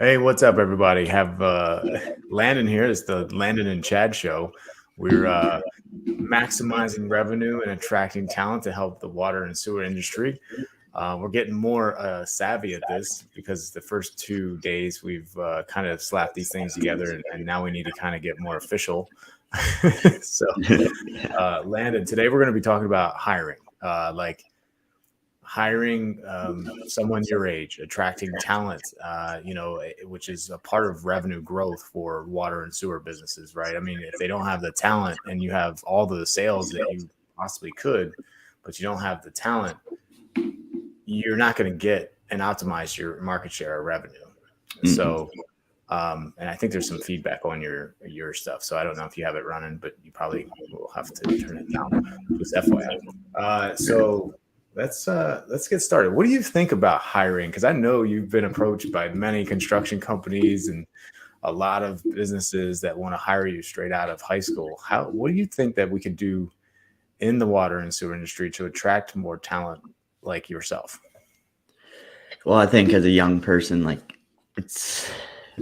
Hey, what's up, everybody? Have Landon here. It's the Landon and Chad show. We're maximizing revenue and attracting talent to help the water and sewer industry. We're getting more savvy at this because the first 2 days we've kind of slapped these things together, and now we need to kind of get more official. so, Landon, today we're going to be talking about hiring, like hiring someone your age, attracting talent, which is a part of revenue growth for water and sewer businesses, right? I mean, if they don't have the talent and you have all the sales that you possibly could, but you don't have the talent, you're not going to get and optimize your market share or revenue. So, and I think there's some feedback on your stuff. So I don't know if you have it running, but you probably will have to turn it down. Just FYI. So let's get started. What do you think about hiring? Because I know you've been approached by many construction companies and a lot of businesses that want to hire you straight out of high school. What do you think that we could do in the water and sewer industry to attract more talent like yourself? Well, I think as a young person, like it's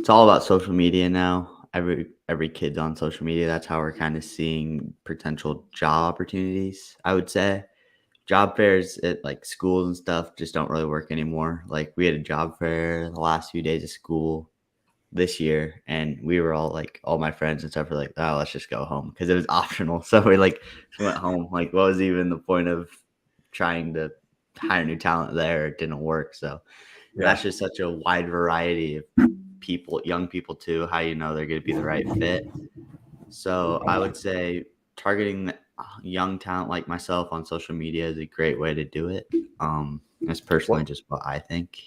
all about social media now. Every kid's on social media. That's how we're kind of seeing potential job opportunities. I would say job fairs at like schools and stuff just don't really work anymore. Like we had a job fair the last few days of school this year, and we were all my friends and stuff were like, oh, let's just go home because it was optional. So we went home. Like, what was even the point of trying to hire new talent there? It didn't work. So that's just such a wide variety of people, young people too, how you know they're going to be the right fit. So I would say targeting young talent like myself on social media is a great way to do it. That's personally just what I think.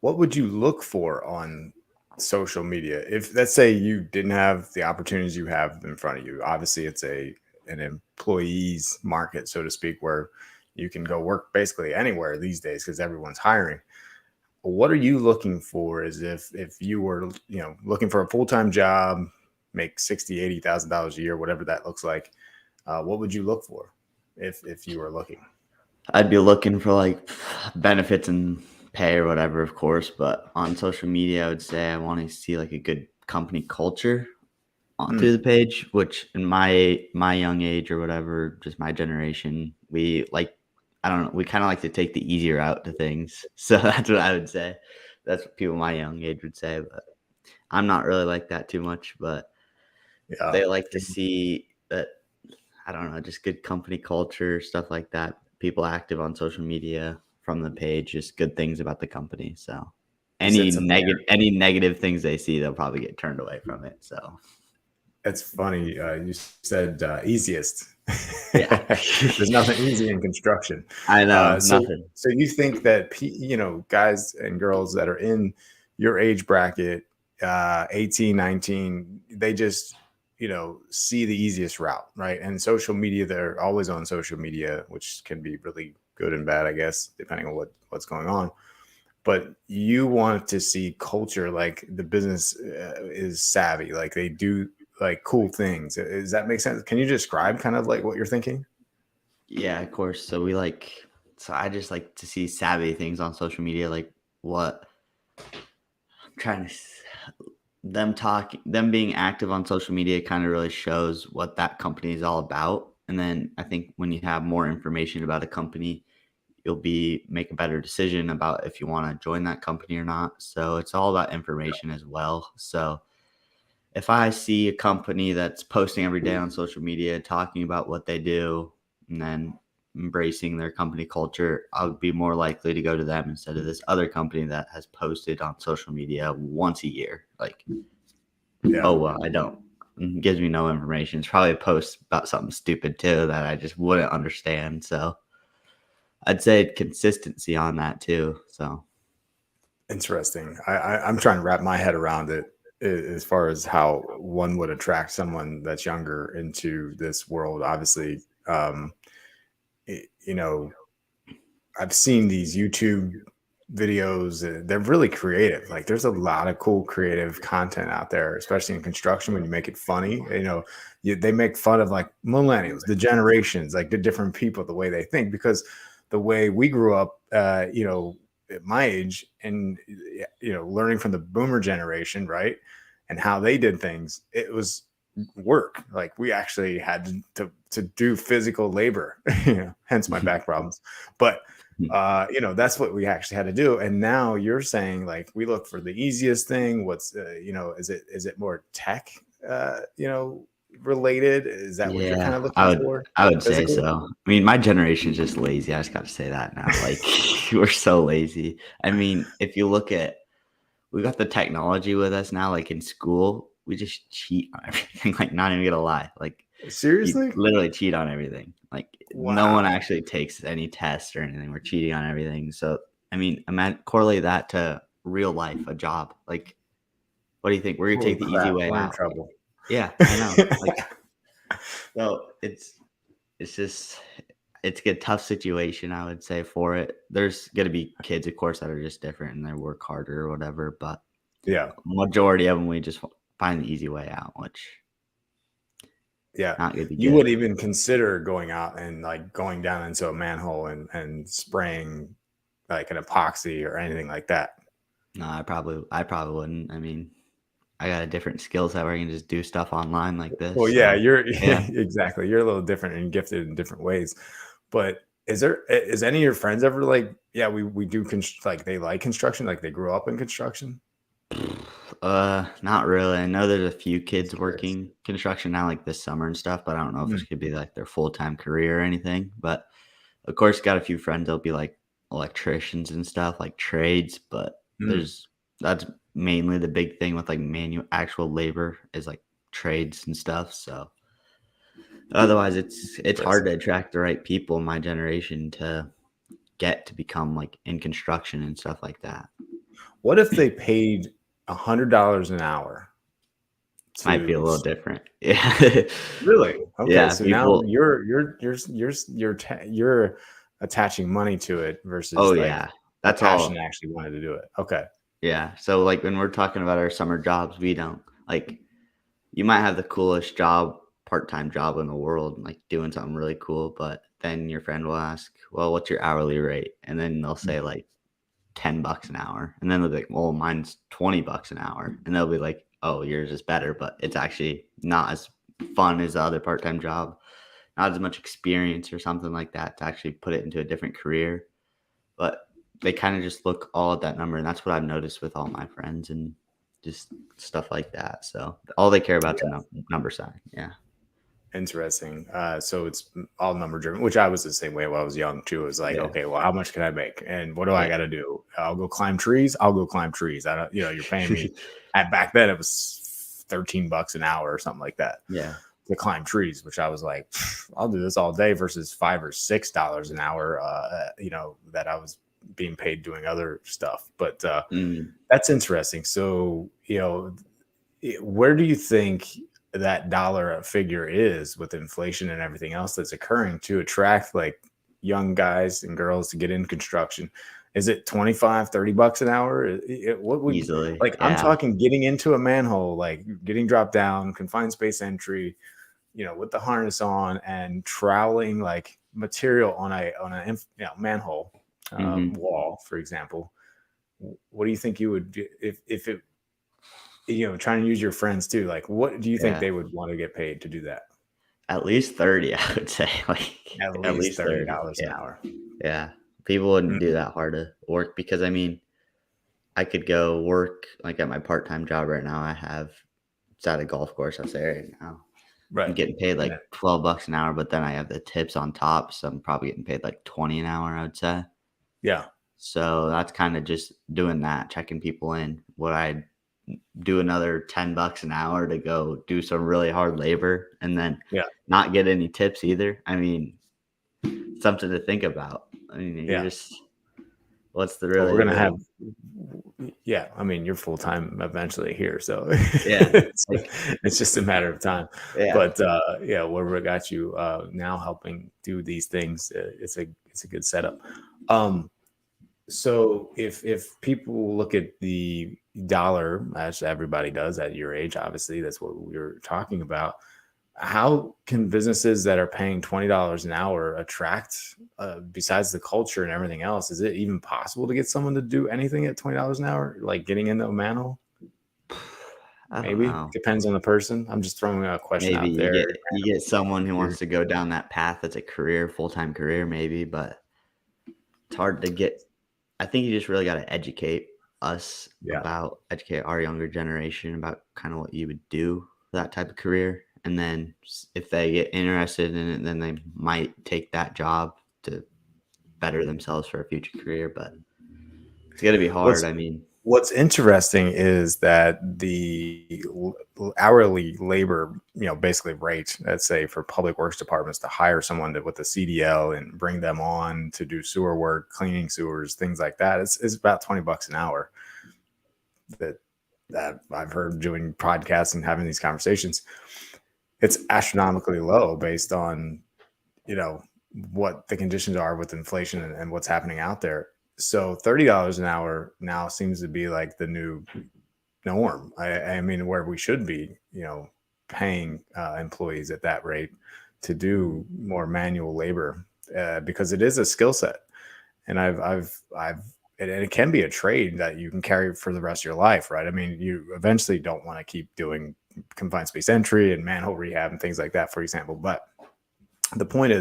What would you look for on social media if, let's say, you didn't have the opportunities you have in front of you? Obviously it's an employees market, so to speak, where you can go work basically anywhere these days because everyone's hiring. What are you looking for? Is if you were looking for a full-time job, make $60,000-$80,000 a year, whatever that looks like, what would you look for if you were looking? I'd be looking for like benefits and pay or whatever, of course. But on social media, I would say I want to see like a good company culture on through the page, which in my young age or whatever, just my generation, we like, I don't know, we kind of like to take the easier route to things. So that's what I would say. That's what people my young age would say, but I'm not really like that too much. But they like to see that, I don't know, just good company culture, stuff like that. People active on social media from the page, just good things about the company. So any negative things they see, they'll probably get turned away from it. So that's funny. You said easiest. Yeah. There's nothing easy in construction. I know, nothing. nothing. So you think that guys and girls that are in your age bracket, 18, 19, they just see the easiest route, right? And social media, they're always on social media, which can be really good and bad, I guess, depending on what's going on. But you want to see culture, like the business is savvy, like they do like cool things. Does that make sense? Can you describe kind of like what you're thinking? Yeah, of course. So I just like to see savvy things on social media, like what I'm trying to, them being active on social media kind of really shows what that company is all about. And then I think when you have more information about a company, you'll make a better decision about if you want to join that company or not. So it's all about information as well. So if I see a company that's posting every day on social media, talking about what they do, and then embracing their company culture, I'll be more likely to go to them instead of this other company that has posted on social media once a year. Like, oh, well, I don't. It gives me no information. It's probably a post about something stupid too that I just wouldn't understand. So I'd say consistency on that too. So Interesting. I'm trying to wrap my head around it as far as how one would attract someone that's younger into this world. Obviously, you know, I've seen these YouTube videos. They're really creative. Like there's a lot of cool creative content out there, especially in construction when you make it funny. They make fun of like millennials, the generations, like the different people, the way they think, because the way we grew up, at my age, and learning from the boomer generation, right, and how they did things, it was work. Like we actually had to do physical labor, hence my back problems. But that's what we actually had to do. And now you're saying like we look for the easiest thing. What's is it more tech related? Is that what you're kind Yeah, of looking for? I would say Physically? so. I mean, my generation is just lazy. I just got to say that now. Like, we're so lazy. I mean, if you look at, we got the technology with us now. Like in school, we just cheat on everything. Like, not even gonna lie. Like, you Seriously? literally cheat on everything. Like, no one Wow. actually takes any tests or anything. We're cheating on everything. So, I mean, correlate that to real life, a job. Like, what do you think? We're gonna Holy take the easy crap, way we're in out. trouble. Yeah, I know. Like, so it's just it's a tough situation, I would say, for it. There's gonna be kids, of course, that are just different and they work harder or whatever, but Yeah. majority of them, we just find the easy way out, which Yeah. not gonna be You would good. even consider going out and like going down into a manhole and spraying like an epoxy or anything like that. No, I probably wouldn't. I mean, I got a different skill set where I can just do stuff online like this. Well, yeah, So you're yeah. exactly. You're a little different and gifted in different ways. But is any of your friends ever like, yeah, we do like they like construction, like they grew up in construction? Not really. I know there's a few kids Just curious. working construction now, like this summer and stuff, but I don't know if Mm, it could be like their full-time career or anything. But of course, got a few friends that'll be like electricians and stuff, like trades, but mm, that's mainly the big thing with like actual labor is like trades and stuff. So otherwise it's hard to interesting. attract the right people in my generation to get to become like in construction and stuff like that. What if they paid $100 an hour Might be a to little different. Yeah. really? Okay, Yeah, so now people. you're attaching money to it Oh versus like yeah. a That's passion all. to actually wanted to do it. Okay. Yeah. So like when we're talking about our summer jobs, we don't like you might have the coolest part-time job in the world, like doing something really cool, but then your friend will ask, "Well, what's your hourly rate?" And then they'll say like $10 an hour. And then they'll be like, "Well, mine's $20 an hour." And they'll be like, "Oh, yours is better, but it's actually not as fun as the other part-time job. Not as much experience or something like that to actually put it into a different career." But they kind of just look all at that number, and that's what I've noticed with all my friends and just stuff like that. So all they care about is a number sign. Yeah. Interesting. So it's all number driven, which I was the same way when I was young too. It was like, Yeah. okay, well, how much can I make, and what do I Yeah. got to do? I'll go climb trees. I'll go climb trees. I don't, you're paying me. At back then, it was $13 an hour or something like that Yeah. to climb trees, which I was like, I'll do this all day versus $5 or $6 an hour. That I was being paid doing other stuff. But Mm, that's interesting. So where do you think that dollar figure is with inflation and everything else that's occurring to attract like young guys and girls to get in construction? Is it 25, $30 an hour? What would, easily. like, I'm Yeah. talking getting into a manhole, like getting dropped down, confined space entry, with the harness on and troweling like material on a manhole Hmm. wall, for example. What do you think you would do if it, trying to use your friends too? Like, what do you think Yeah. they would want to get paid to do that? At least 30, I would say. Like At at least least thirty 30. dollars an Yeah. hour. Yeah. People wouldn't do Mhm. that hard to work because I mean, I could go work like at my part-time job right now. I have it's at a golf course, I'll say right now. I'm Right. getting paid Yeah. like $12 an hour, but then I have the tips on top, so I'm probably getting paid like 20 an hour, I would say. Yeah. So that's kind of just doing that, checking people in. Would I do another $10 an hour to go do some really hard labor and then Yeah. not get any tips either? I mean, something to think about. I mean, you're Yeah. just what's the Well, we're really gonna have, the yeah. I mean, you're full time eventually here, so yeah, it's, like it's just a matter of time. yeah, But yeah, where we got you now helping do these things, it's a good setup. Um, so if people look at the dollar, as everybody does at your age, obviously that's what we were talking about. how can businesses that are paying $20 an hour attract, besides the culture and everything else? Is it even possible to get someone to do anything at $20 an hour? Like getting into a manhole? I don't Maybe know. depends on the person. I'm just throwing a question Maybe out you there. get someone who You're- wants to go down that path as a career, full-time career, maybe, but it's hard to get. I think you just really got to Yeah. educate our younger generation about kind of what you would do for that type of career. And then if they get interested in it, then they might take that job to better themselves for a future career. But it's going to be hard. What's I mean, What's interesting is that the hourly labor, basically rate, let's say for public works departments to hire someone with a CDL and bring them on to do sewer work, cleaning sewers, things like that, it's about $20 an hour. That I've heard doing podcasts and having these conversations. It's astronomically low based on, you know, what the conditions are with inflation and what's happening out there. So $30 an hour now seems to be like the new norm. I mean, where we should be, paying employees at that rate to do more manual labor, because it is a skill set, and and it can be a trade that you can carry for the rest of your life, right? I mean, you eventually don't want to keep doing confined space entry and manhole rehab and things like that, for example. But the point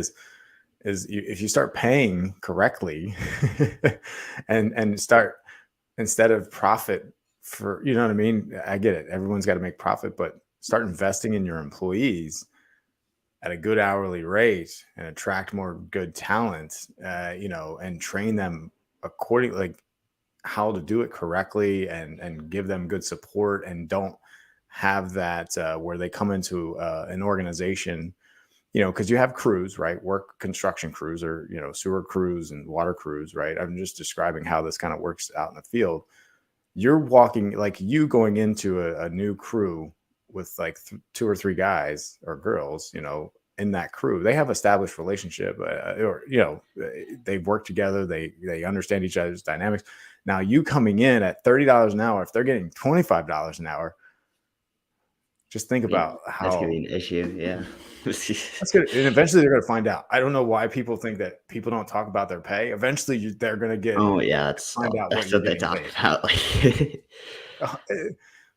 if you start paying correctly and start, instead of profit for, you know what I mean? I get it. Everyone's got to make profit, but start investing in your employees at a good hourly rate and attract more good talent, and train them according, like how to do it correctly, and give them good support, and don't have that where they come into an organization, because you have crews, right? Work construction crews, or, sewer crews and water crews, right? I'm just describing how this kind of works out in the field. You're walking, like you going into a new crew with like two or three guys or girls, in that crew. They have established relationship, or, they've worked together. They understand each other's dynamics. Now you coming in at $30 an hour, if they're getting $25 an hour, just think about that's going to how. be an issue. Yeah. That's good. And eventually they're going to find out. I don't know wwhy people think that people don't talk about their pay. Eventually they're going to Oh, yeah. find out what That's you're what they getting talk paid. about.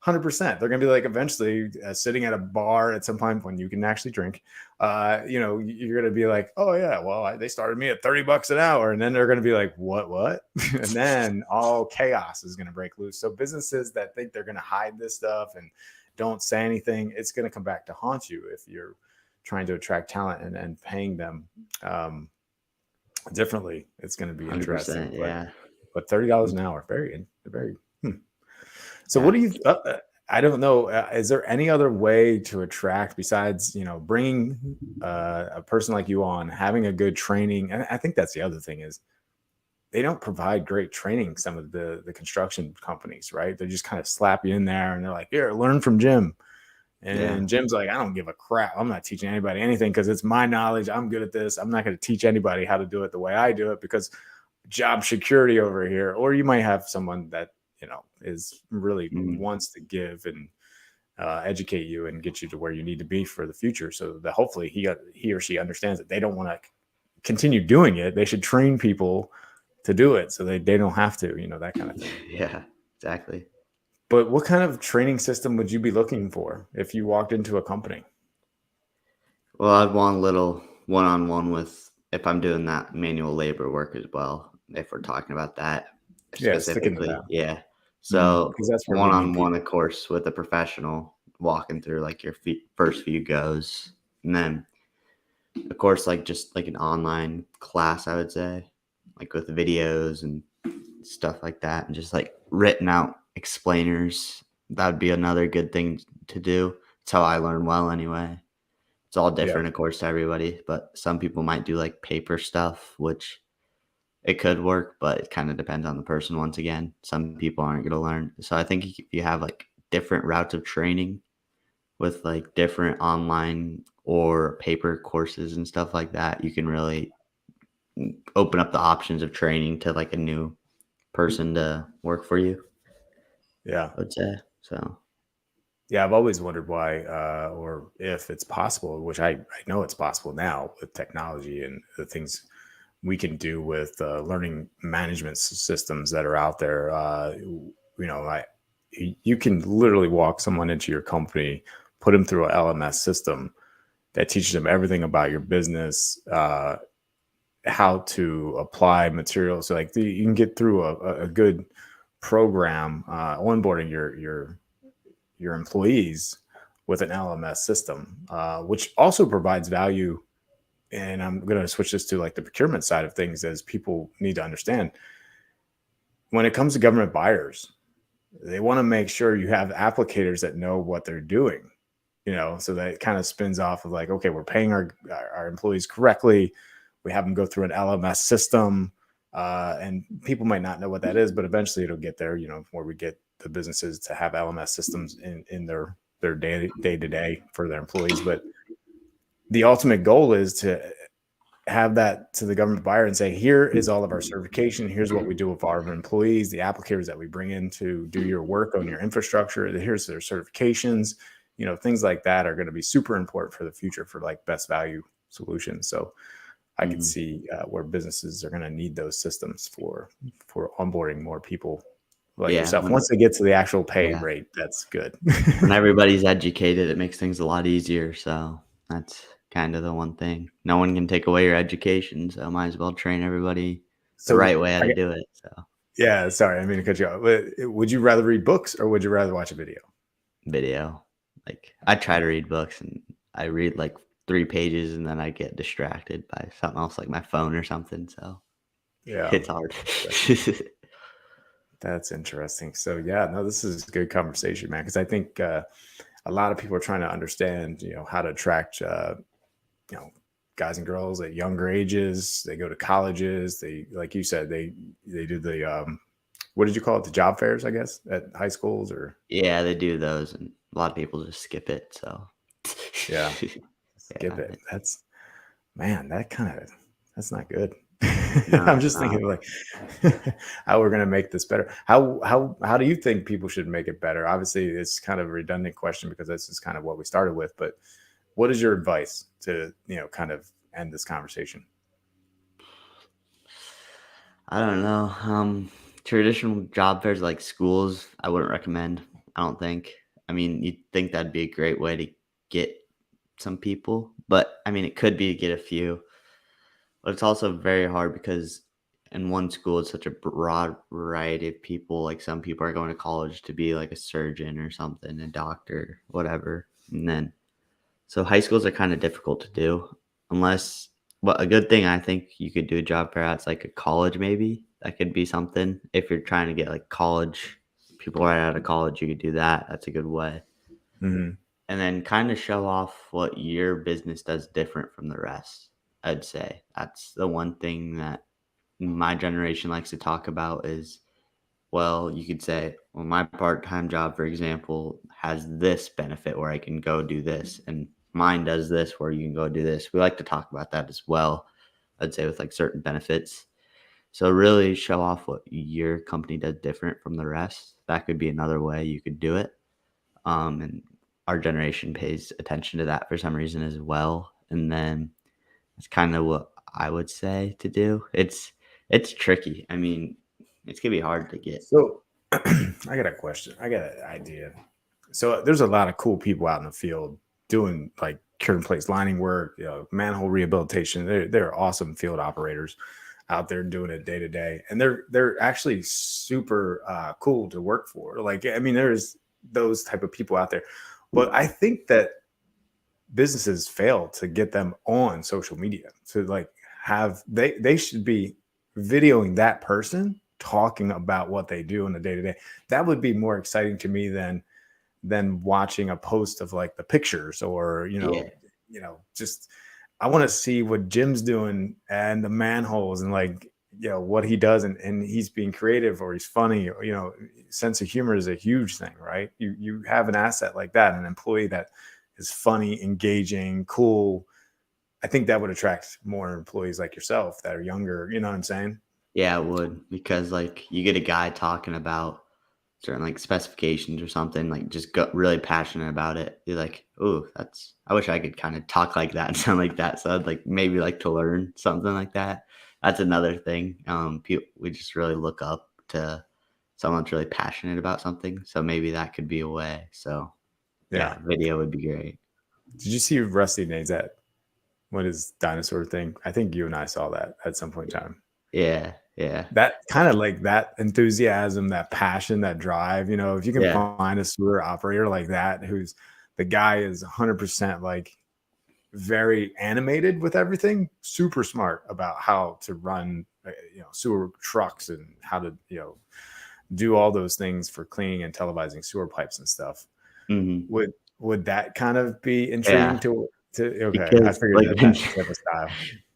100%. They're going to be like, eventually sitting at a bar at some point when you can actually drink, you're going to be like, oh yeah, well, they started me at $30 an hour. And then they're going to be like, what? And then all chaos is going to break loose. So businesses that think they're going to hide this stuff and don't say anything, it's going to come back to haunt you if you're trying to attract talent and paying them differently. It's going to be interesting. 100%. Yeah. But $30 an hour, very. So Yeah. what do you? I don't know. Is there any other way to attract besides, bringing a person like you on, having a good training? And I think that's the other thing is they don't provide great training. Some of the construction companies, right? They just kind of slap you in there and they're like, here, learn from Jim. Yeah. And Jim's like, I don't give a crap. I'm not teaching anybody anything because it's my knowledge. I'm good at this. I'm not going to teach anybody how to do it the way I do it because job security over here. Or you might have someone that, is really wants to give and educate you and get you to where you need to be for the future. So that hopefully he or she understands that they don't want to continue doing it. They should train people to do it so they don't have to, that kind of thing. Yeah, exactly. But what kind of training system would you be looking for if you walked into a company? Well, I'd want a little one-on-one with, if I'm doing that manual labor work as well, if we're talking about that Yeah, sticking to specifically. that. Yeah. So Because that's where we need one-on-one, people. of course, with a professional, walking through like your first few goes. And then, of course, like just like an online class, I would say, like with videos and stuff like that, and just like written out explainers. That would be another good thing to do. It's how I learn well anyway. It's all Yeah. different, of course, to everybody, but some people might do like paper stuff, which it could work, but it kind of depends on the person. Once again, some people aren't going to learn. So I think if you have like different routes of training with like different online or paper courses and stuff like that, you can really open up the options of training to like a new person to work for you. Yeah. I would say so. Yeah, I've always wondered why, or if it's possible, which I know it's possible now with technology and the things we can do with learning management systems that are out there. I you can literally walk someone into your company, put them through a LMS system that teaches them everything about your business, how to apply materials. So like you can get through a good program onboarding your employees with an LMS system, which also provides value. And I'm going to switch this to like the procurement side of things, as people need to understand when it comes to government buyers, they want to make sure you have applicators that know what they're doing, so that it kind of spins off of like, okay, we're paying our employees correctly. We have them go through an LMS system. And people might not know what that is, but eventually it'll get there, where we get the businesses to have LMS systems in their day to day for their employees. But the ultimate goal is to have that to the government buyer and say, here is all of our certification. Here's what we do with our employees, the applicators that we bring in to do your work on your infrastructure. Here's their certifications. Things like that are going to be super important for the future for like best value solutions. So I can see where businesses are going to need those systems for onboarding more people like Yeah, yourself. Once they get to the actual pay yeah. rate, that's good. When everybody's educated, it makes things a lot easier. So that's kind of the one thing. No one can take away your education, so might as well train everybody the So right way how to do it. So yeah, sorry, I mean to cut you off. Would you rather read books or would you rather watch a video? video, like I try to read books and I read like 3 pages and then I get distracted by something else, like my phone or something. So Yeah. it's hard. That's interesting. So yeah, no, this is a good conversation, man. Because I think a lot of people are trying to understand, how to attract, you know, guys and girls at younger ages. They go to colleges. They, like you said, they do the what did you call it? The job fairs, I guess, at high schools or Yeah, they do those, and a lot of people just skip it. So yeah, skip yeah, it. That's man, that's not good. no, I'm it's just not. thinking like how we're gonna make this better. How do you think people should make it better? Obviously, it's kind of a redundant question because this is kind of what we started with. But what is your advice to kind of end this conversation? I don't know. Traditional job fairs like schools, I wouldn't recommend. I don't think. I mean, you'd think that'd be a great way to get some people, but I mean, it could be to get a few. But it's also very hard because in one school, it's such a broad variety of people. Like some people are going to college to be like a surgeon or something, a doctor, whatever. And then, so high schools are kind of difficult to do unless, but a good thing I think you could do a job fair at like a college, maybe. That could be something. If you're trying to get like college, people right out of college, you could do that. That's a good way. Hmm. And then kind of show off what your business does different from the rest. I'd say that's the one thing that my generation likes to talk about is, well, you could say, well, my part-time job, for example, has this benefit where I can go do this, and mine does this where you can go do this. We like to talk about that as well. I'd say with like certain benefits. So really show off what your company does different from the rest. That could be another way you could do it. And our generation pays attention to that for some reason as well. And then it's kind of what I would say to do. It's tricky. I mean, it's gonna be hard to get. So I got a question. I got an idea. So there's a lot of cool people out in the field doing like cure in place lining work, manhole rehabilitation. They're awesome field operators out there doing it day to day, and they're actually super cool to work for. Like, I mean, there's those type of people out there, but I think that businesses fail to get them on social media to like have they should be videoing that person talking about what they do in the day to day. That would be more exciting to me than watching a post of like the pictures or Yeah. just I want to see what Jim's doing and the manholes and like what he does and he's being creative or he's funny or sense of humor is a huge thing, right? You have an asset like that, an employee that is funny, engaging, cool. I think that would attract more employees like yourself that are younger, you know what I'm saying? Yeah, it would, because like you get a guy talking about certain like specifications or something, like just got really passionate about it. You're like, oh, I wish I could kind of talk like that and sound like that. So I'd like maybe like to learn something like that. That's another thing. We just really look up to someone that's really passionate about something. So maybe that could be a way. So yeah, Yeah. video would be great. Did you see Rusty Names that what is dinosaur thing? I think you and I saw that at some point in time. Yeah, yeah, That kind of like that enthusiasm, that passion, that drive, if you can yeah. find a sewer operator like that, who's the guy is 100% like very animated with everything, super smart about how to run, sewer trucks and how to, do all those things for cleaning and televising sewer pipes and stuff. Hmm. Would that kind of be intriguing Yeah, to okay? I because figured like that that type of style.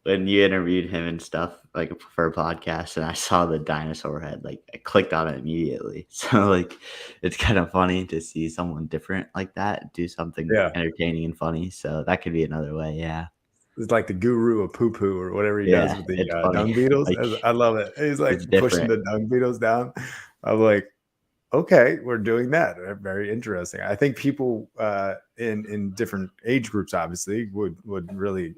when you interviewed him and stuff, like for a podcast, and I saw the dinosaur head, like I clicked on it immediately. So like, it's kind of funny to see someone different like that do something Yeah. entertaining and funny. So that could be another way. Yeah, It's like the guru of poo poo or whatever he does yeah, with the it's funny. dung beetles. Like I love it. He's it's like pushing different. the dung beetles down. I'm like, okay, we're doing that. Very interesting. I think people in different age groups obviously would really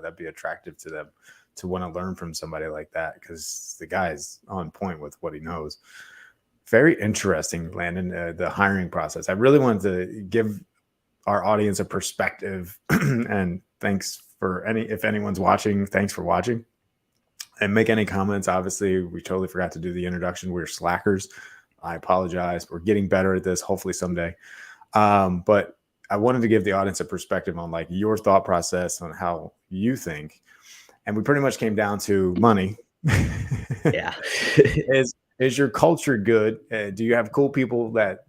that'd be attractive to them to want to learn from somebody like that because the guy's on point with what he knows. Very interesting, Landon. The hiring process. I really wanted to give our audience a perspective, and thanks for if anyone's watching, thanks for watching. And make any comments. Obviously, we totally forgot to do the introduction. We're slackers. I apologize. We're getting better at this, hopefully someday. But I wanted to give the audience a perspective on like your thought process on how you think. And we pretty much came down to money. Yeah, Is your culture good? Do you have cool people that,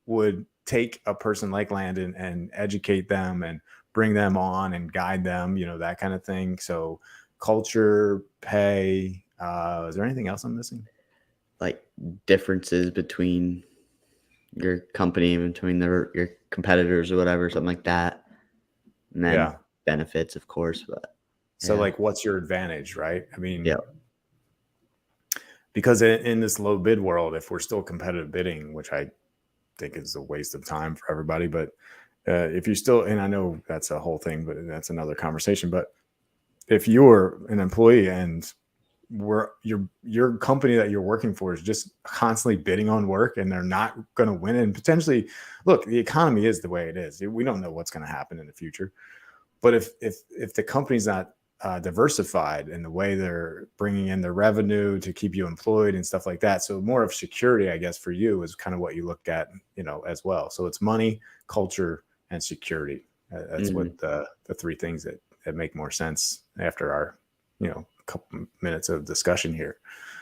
would take a person like Landon and educate them and bring them on and guide them, that kind of thing. So culture, pay, is there anything else I'm missing? like differences between your company, between your competitors or whatever, something like that, and then Yeah. benefits, of course. But So yeah, like, what's your advantage, right? I mean, yeah, because in this low bid world, if we're still competitive bidding, which I think is a waste of time for everybody, but if you still, and I know that's a whole thing, but that's another conversation. But if you're an employee and your company that you're working for is just constantly bidding on work and they're not going to win, and potentially, look, the economy is the way it is. We don't know what's going to happen in the future. But if the company's not diversified in the way they're bringing in their revenue to keep you employed and stuff like that, so more of security, I guess, for you is kind of what you look at, as well. So it's money, culture, and security. That's hmm, what the three things that make more sense after our couple minutes of discussion here.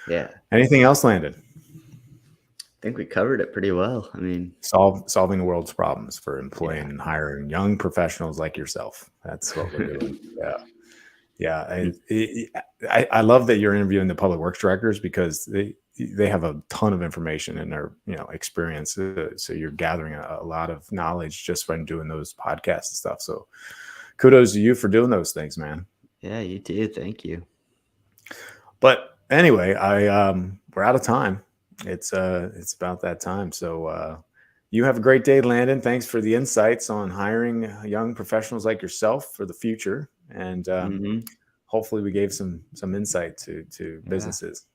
yeah. Anything else, Landon? I think we covered it pretty well. I mean, Solving the world's problems for yeah, employing and hiring young professionals like yourself. That's what we're doing. Yeah. Yeah, mm, I love that you're interviewing the public works directors because they have a ton of information in their experience. So you're gathering a lot of knowledge just from doing those podcasts and stuff. So kudos to you for doing those things, man. yeah. You too. Thank you. But anyway, we're out of time. It's about that time. So you have a great day, Landon. Thanks for the insights on hiring young professionals like yourself for the future, and Hmm. hopefully we gave some insight to Yeah, businesses.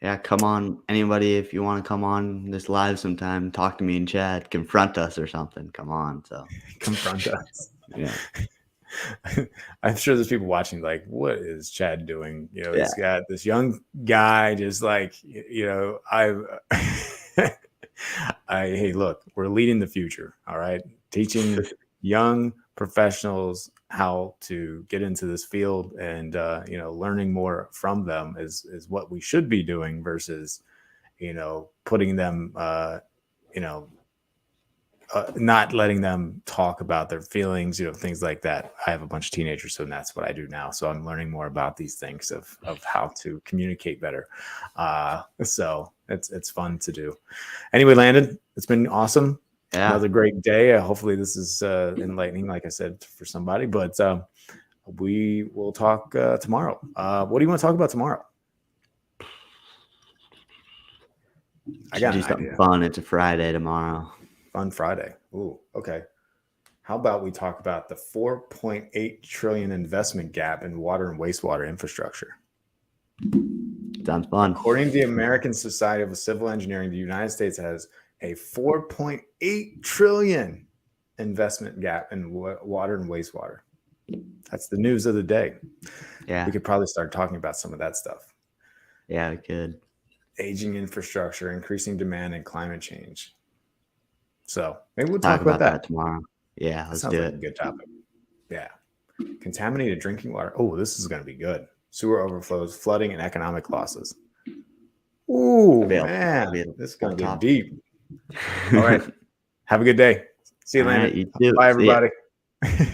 yeah. Come on, anybody, if you want to come on this live sometime, talk to me and Chad, confront us or something. Come on. So Confront us. yeah, I'm sure there's people watching like, what is Chad doing? yeah, He's got this young guy just like, I hey, look, we're leading the future. All right. Teaching young professionals how to get into this field and, learning more from them is what we should be doing versus, putting them, you know, not letting them talk about their feelings, things like that. I have a bunch of teenagers, so that's what I do now. So I'm learning more about these things of how to communicate better. So it's fun to do. Anyway, Landon, it's been awesome. yeah. Another great day. Hopefully, this is enlightening, like I said, for somebody. But we will talk tomorrow. What do you want to talk about tomorrow? I Should got do an something idea. fun. It's a Friday tomorrow. Fun Friday. Ooh, okay. How about we talk about the 4.8 trillion investment gap in water and wastewater infrastructure? Sounds fun. According to the American Society of Civil Engineering, the United States has a 4.8 trillion investment gap in water and wastewater. That's the news of the day. Yeah. We could probably start talking about some of that stuff. Yeah, we could. Aging infrastructure, increasing demand, and climate change. So maybe we'll Talk talk about that. tomorrow. Yeah, That let's sounds do like it. a good topic. Yeah. Contaminated drinking water. Oh, this is going to be good. Sewer overflows, flooding, and economic losses. Ooh, man. This is going to get deep. All right. Have a good day. See you, All Landon. right, you too. Bye, See ya. everybody.